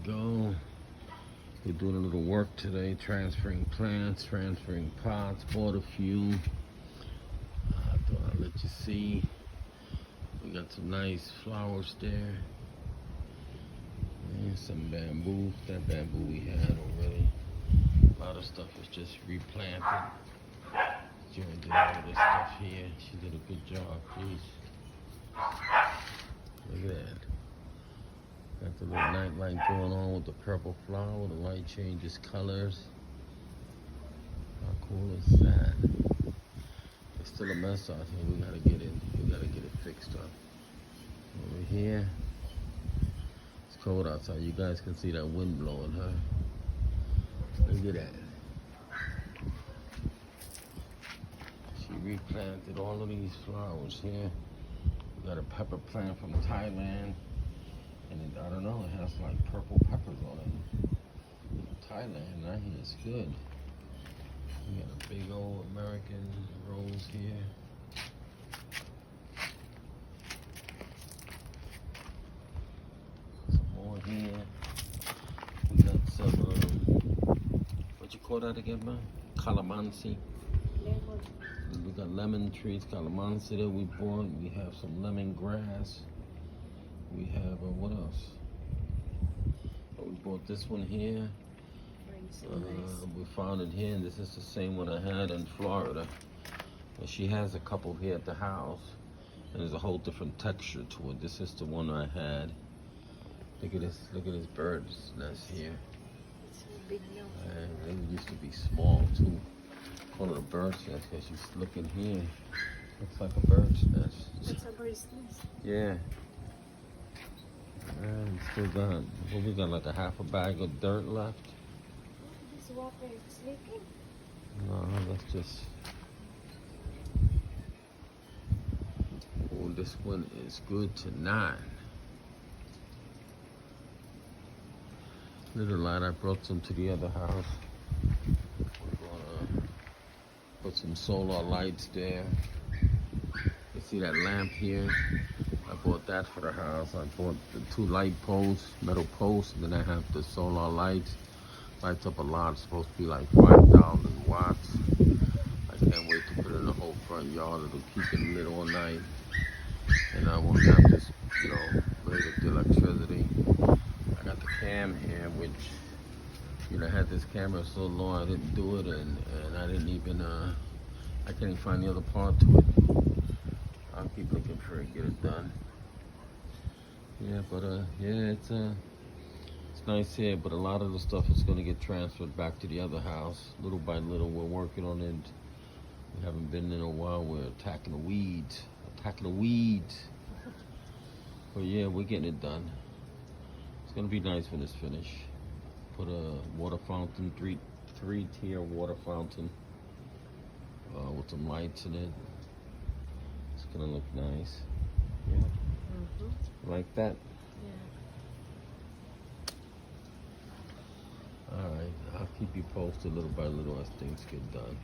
go. We're doing a little work today, transferring plants, transferring pots. Bought a few. I thought I'd let you see. We got some nice flowers there. And some bamboo. That bamboo we had already. A lot of stuff is just replanted. Joy did all this stuff here. She did a good job. Jeez. Look at that. Got the little night light going on with the purple flower. The light changes colors. How cool is that? It's still a mess out here. We gotta get it fixed up. Over here. It's cold outside. You guys can see that wind blowing, huh? Look at that. She replanted all of these flowers here. We got a pepper plant from Thailand. And it, I don't know, it has like purple peppers on it. Thailand, I hear it's good. We got a big old American rose here. Some more here. We got some, what you call that again, man? Calamansi. We got lemon trees, calamansi that we bought. We have some lemongrass. We have, what else? Oh, we bought this one here. We found it here, and this is the same one I had in Florida. And she has a couple here at the house, and there's a whole different texture to it. This is the one I had. Look at this bird's nest here. It's a big no. And it used to be small too. Call it a bird's nest because she's looking here. Looks like a bird's nest. It's a bird's nest. Yeah. And still got, what we got, like a half a bag of dirt left? This water is leaking? No, that's just... Oh, this one is good to 9. Little light, I brought some to the other house. We're gonna put some solar lights there. You see that lamp here? I bought that for the house. I bought the 2 light posts, metal posts, and then I have the solar lights. Lights up a lot. It's supposed to be like 5,000 watts. I can't wait to put it in the whole front yard. It'll keep it lit all night. And I won't have this, rate of the electricity. I got the cam here, which, I had this camera so long I didn't do it, and I didn't even, I can't even find the other part to it. I'll keep looking for it, get it done. Yeah, but yeah, it's nice here, but a lot of the stuff is gonna get transferred back to the other house. Little by little, we're working on it. We haven't been in a while. We're attacking the weeds. But yeah, we're getting it done. It's gonna be nice when it's finished. Put a water fountain, three-tier water fountain with some lights in it. It's gonna look nice. Yeah. Like that. Yeah. All right. I'll keep you posted little by little as things get done.